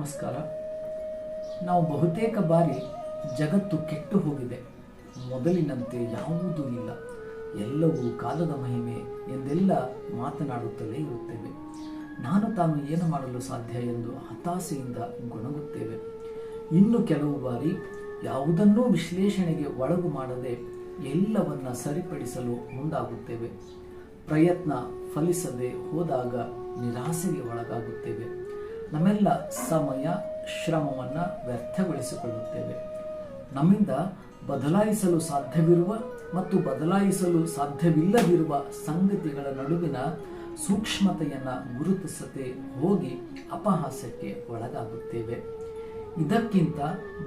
ನಮಸ್ಕಾರ. ನಾವು ಬಹುತೇಕ ಬಾರಿ ಜಗತ್ತು ಕೆಟ್ಟು ಹೋಗಿದೆ, ಮೊದಲಿನಂತೆ ಯಾವುದೂ ಇಲ್ಲ, ಎಲ್ಲವೂ ಕಾಲದ ಮಹಿಮೆ ಎಂದೆಲ್ಲ ಮಾತನಾಡುತ್ತಲೇ ಇರುತ್ತೇವೆ. ತಾನು ಏನು ಮಾಡಲು ಸಾಧ್ಯ ಎಂದು ಹತಾಸೆಯಿಂದ ಗೊಣಗುತ್ತೇವೆ. ಇನ್ನು ಕೆಲವು ಬಾರಿ ಯಾವುದನ್ನೂ ವಿಶ್ಲೇಷಣೆಗೆ ಒಳಗು ಮಾಡದೆ ಎಲ್ಲವನ್ನ ಸರಿಪಡಿಸಲು ಮುಂದಾಗುತ್ತೇವೆ. ಪ್ರಯತ್ನ ಫಲಿಸದೆ ಹೋದಾಗ ನಿರಾಸೆಗೆ ಒಳಗಾಗುತ್ತೇವೆ. ನಮ್ಮೆಲ್ಲ ಸಮಯ ಶ್ರಮವನ್ನು ವ್ಯರ್ಥಗೊಳಿಸಿಕೊಳ್ಳುತ್ತೇವೆ. ನಮ್ಮಿಂದ ಬದಲಾಯಿಸಲು ಸಾಧ್ಯವಿರುವ ಮತ್ತು ಬದಲಾಯಿಸಲು ಸಾಧ್ಯವಿಲ್ಲದಿರುವ ಸಂಗತಿಗಳ ನಡುವಿನ ಸೂಕ್ಷ್ಮತೆಯನ್ನು ಗುರುತಿಸದೆ ಹೋಗಿ ಅಪಹಾಸ್ಯಕ್ಕೆ ಒಳಗಾಗುತ್ತೇವೆ. ಇದಕ್ಕಿಂತ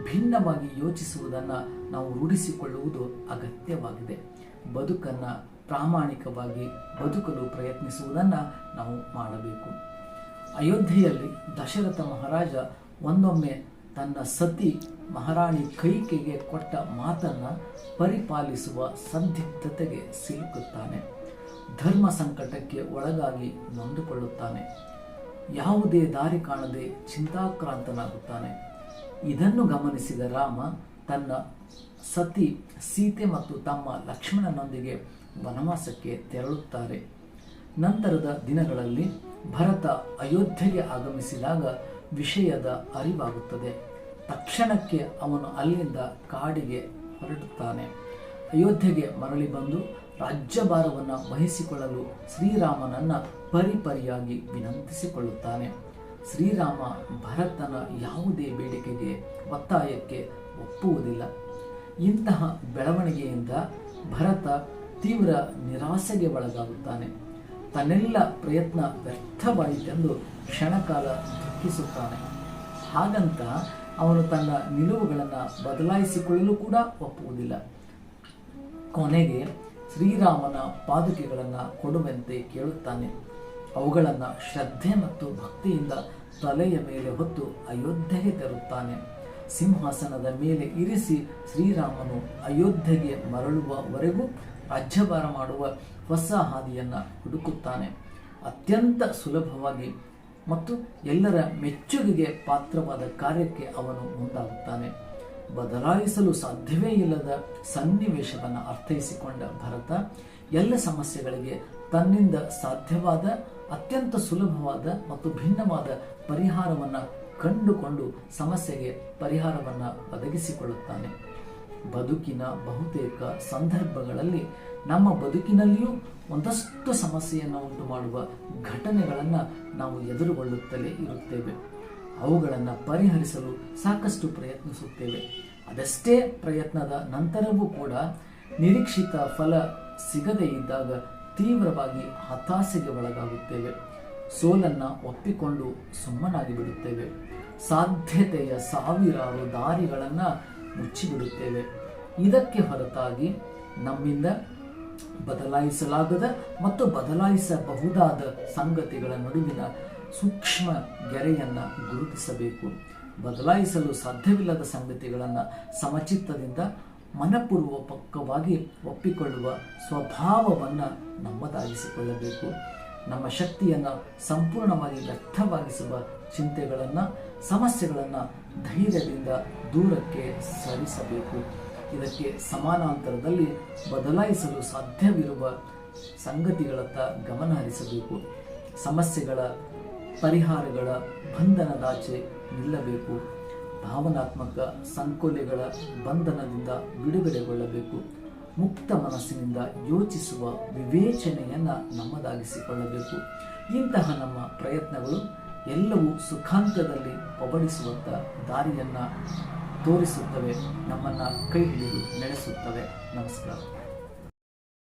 ಭಿನ್ನವಾಗಿ ಯೋಚಿಸುವುದನ್ನು ನಾವು ರೂಢಿಸಿಕೊಳ್ಳುವುದು ಅಗತ್ಯವಾಗಿದೆ. ಬದುಕನ್ನು ಪ್ರಾಮಾಣಿಕವಾಗಿ ಬದುಕಲು ಪ್ರಯತ್ನಿಸುವುದನ್ನು ನಾವು ಮಾಡಬೇಕು. ಅಯೋಧ್ಯೆಯಲ್ಲಿ ದಶರಥ ಮಹಾರಾಜ ಒಂದೊಮ್ಮೆ ತನ್ನ ಸತಿ ಮಹಾರಾಣಿ ಕೈಕೆಗೆ ಕೊಟ್ಟ ಮಾತನ್ನು ಪರಿಪಾಲಿಸುವ ಸಂದಿಗ್ಧತೆಗೆ ಸಿಲುಕುತ್ತಾನೆ. ಧರ್ಮ ಸಂಕಟಕ್ಕೆ ಒಳಗಾಗಿ ನೊಂದುಕೊಳ್ಳುತ್ತಾನೆ. ಯಾವುದೇ ದಾರಿ ಕಾಣದೆ ಚಿಂತಾಕ್ರಾಂತನಾಗುತ್ತಾನೆ. ಇದನ್ನು ಗಮನಿಸಿದ ರಾಮ ತನ್ನ ಸತಿ ಸೀತೆ ಮತ್ತು ತಮ್ಮ ಲಕ್ಷ್ಮಣನೊಂದಿಗೆ ವನವಾಸಕ್ಕೆ ತೆರಳುತ್ತಾರೆ. ನಂತರದ ದಿನಗಳಲ್ಲಿ ಭರತ ಅಯೋಧ್ಯೆಗೆ ಆಗಮಿಸಿದಾಗ ವಿಷಯದ ಅರಿವಾಗುತ್ತದೆ. ತಕ್ಷಣಕ್ಕೆ ಅವನು ಅಲ್ಲಿಂದ ಕಾಡಿಗೆ ಹೊರಡುತ್ತಾನೆ. ಅಯೋಧ್ಯೆಗೆ ಮರಳಿ ಬಂದು ರಾಜ್ಯಭಾರವನ್ನು ವಹಿಸಿಕೊಳ್ಳಲು ಶ್ರೀರಾಮನನ್ನು ಪರಿಪರಿಯಾಗಿ ವಿನಂತಿಸಿಕೊಳ್ಳುತ್ತಾನೆ. ಶ್ರೀರಾಮ ಭರತನ ಯಾವುದೇ ಬೇಡಿಕೆಗೆ ಒತ್ತಾಯಕ್ಕೆ ಒಪ್ಪುವುದಿಲ್ಲ. ಇಂತಹ ಬೆಳವಣಿಗೆಯಿಂದ ಭರತ ತೀವ್ರ ನಿರಾಸೆಗೆ ಒಳಗಾಗುತ್ತಾನೆ. ತನ್ನೆಲ್ಲ ಪ್ರಯತ್ನ ವ್ಯರ್ಥವಾಯಿತೆಂದು ಕ್ಷಣಕಾಲ ದುಃಖಿಸುತ್ತಾನೆ. ಹಾಗಂತ ಅವನು ತನ್ನ ನಿಲುವುಗಳನ್ನು ಬದಲಾಯಿಸಿಕೊಳ್ಳಲು ಕೂಡ ಒಪ್ಪುವುದಿಲ್ಲ. ಕೊನೆಗೆ ಶ್ರೀರಾಮನ ಪಾದುಕೆಗಳನ್ನು ಕೊಡುವಂತೆ ಕೇಳುತ್ತಾನೆ. ಅವುಗಳನ್ನು ಶ್ರದ್ಧೆ ಮತ್ತು ಭಕ್ತಿಯಿಂದ ತಲೆಯ ಮೇಲೆ ಹೊತ್ತು ಅಯೋಧ್ಯೆಗೆ ತರುತ್ತಾನೆ. ಸಿಂಹಾಸನದ ಮೇಲೆ ಇರಿಸಿ ಶ್ರೀರಾಮನು ಅಯೋಧ್ಯೆಗೆ ಮರಳುವವರೆಗೂ ರಾಜ್ಯಭಾರ ಮಾಡುವ ಹೊಸ ಹಾದಿಯನ್ನು ಹುಡುಕುತ್ತಾನೆ. ಅತ್ಯಂತ ಸುಲಭವಾಗಿ ಮತ್ತು ಎಲ್ಲರ ಮೆಚ್ಚುಗೆಗೆ ಪಾತ್ರವಾದ ಕಾರ್ಯಕ್ಕೆ ಅವನು ಮುಂದಾಗುತ್ತಾನೆ. ಬದಲಾಯಿಸಲು ಸಾಧ್ಯವೇ ಇಲ್ಲದ ಸನ್ನಿವೇಶವನ್ನು ಅರ್ಥೈಸಿಕೊಂಡ ಭರತ ಎಲ್ಲ ಸಮಸ್ಯೆಗಳಿಗೆ ತನ್ನಿಂದ ಸಾಧ್ಯವಾದ ಅತ್ಯಂತ ಸುಲಭವಾದ ಮತ್ತು ಭಿನ್ನವಾದ ಪರಿಹಾರವನ್ನು ಕಂಡುಕೊಂಡು ಸಮಸ್ಯೆಗೆ ಪರಿಹಾರವನ್ನು ಒದಗಿಸಿಕೊಳ್ಳುತ್ತಾನೆ. ಬದುಕಿನ ಬಹುತೇಕ ಸಂದರ್ಭಗಳಲ್ಲಿ ನಮ್ಮ ಬದುಕಿನಲ್ಲಿಯೂ ಒಂದಷ್ಟು ಸಮಸ್ಯೆಯನ್ನು ಉಂಟು ಮಾಡುವ ಘಟನೆಗಳನ್ನು ನಾವು ಎದುರುಗೊಳ್ಳುತ್ತಲೇ ಇರುತ್ತೇವೆ. ಅವುಗಳನ್ನು ಪರಿಹರಿಸಲು ಸಾಕಷ್ಟು ಪ್ರಯತ್ನಿಸುತ್ತೇವೆ. ಅದಷ್ಟೇ ಪ್ರಯತ್ನದ ನಂತರವೂ ಕೂಡ ನಿರೀಕ್ಷಿತ ಫಲ ಸಿಗದೇ ಇದ್ದಾಗ ತೀವ್ರವಾಗಿ ಹತಾಸೆಗೆ ಒಳಗಾಗುತ್ತೇವೆ. ಸೋಲನ್ನು ಒಪ್ಪಿಕೊಂಡು ಸುಮ್ಮನಾಗಿ ಬಿಡುತ್ತೇವೆ. ಸಾಧ್ಯತೆಯ ಸಾವಿರಾರು ದಾರಿಗಳನ್ನು ಮುಚ್ಚಿಬಿಡುತ್ತೇವೆ. ಇದಕ್ಕೆ ಹೊರತಾಗಿ ನಮ್ಮಿಂದ ಬದಲಾಯಿಸಲಾಗದ ಮತ್ತು ಬದಲಾಯಿಸಬಹುದಾದ ಸಂಗತಿಗಳ ನಡುವಿನ ಸೂಕ್ಷ್ಮ ಗೆರೆಯನ್ನು ಗುರುತಿಸಬೇಕು. ಬದಲಾಯಿಸಲು ಸಾಧ್ಯವಿಲ್ಲದ ಸಂಗತಿಗಳನ್ನು ಸಮಚಿತ್ತದಿಂದ ಮನಪೂರ್ವಕವಾಗಿ ಒಪ್ಪಿಕೊಳ್ಳುವ ಸ್ವಭಾವವನ್ನು ನಮ್ಮದಾಗಿಸಿಕೊಳ್ಳಬೇಕು. ನಮ್ಮ ಶಕ್ತಿಯನ್ನು ಸಂಪೂರ್ಣವಾಗಿ ವ್ಯರ್ಥವಾಗಿಸುವ ಚಿಂತೆಗಳನ್ನು ಸಮಸ್ಯೆಗಳನ್ನು ಧೈರ್ಯದಿಂದ ದೂರಕ್ಕೆ ಸರಿಸಬೇಕು. ಇದಕ್ಕೆ ಸಮಾನಾಂತರದಲ್ಲಿ ಬದಲಾಯಿಸಲು ಸಾಧ್ಯವಿರುವ ಸಂಗತಿಗಳತ್ತ ಗಮನ ಹರಿಸಬೇಕು. ಸಮಸ್ಯೆಗಳ ಪರಿಹಾರಗಳ ಬಂಧನದಾಚೆ ನಿಲ್ಲಬೇಕು. ಭಾವನಾತ್ಮಕ ಸಂಕೋಲೆಗಳ ಬಂಧನದಿಂದ ಬಿಡುಗಡೆಗೊಳ್ಳಬೇಕು. ಮುಕ್ತ ಮನಸ್ಸಿನಿಂದ ಯೋಚಿಸುವ ವಿವೇಚನೆಯನ್ನು ನಮ್ಮದಾಗಿಸಿಕೊಳ್ಳಬೇಕು. ಇಂತಹ ನಮ್ಮ ಪ್ರಯತ್ನಗಳು ಎಲ್ಲವೂ ಸುಖಾಂತದಲ್ಲಿ ಪಬಡಿಸುವಂಥ ದಾರಿಯನ್ನು ತೋರಿಸುತ್ತವೆ, ನಮ್ಮನ್ನು ಕೈ ಹಿಡಿದು ನಡೆಸುತ್ತವೆ. ನಮಸ್ಕಾರ.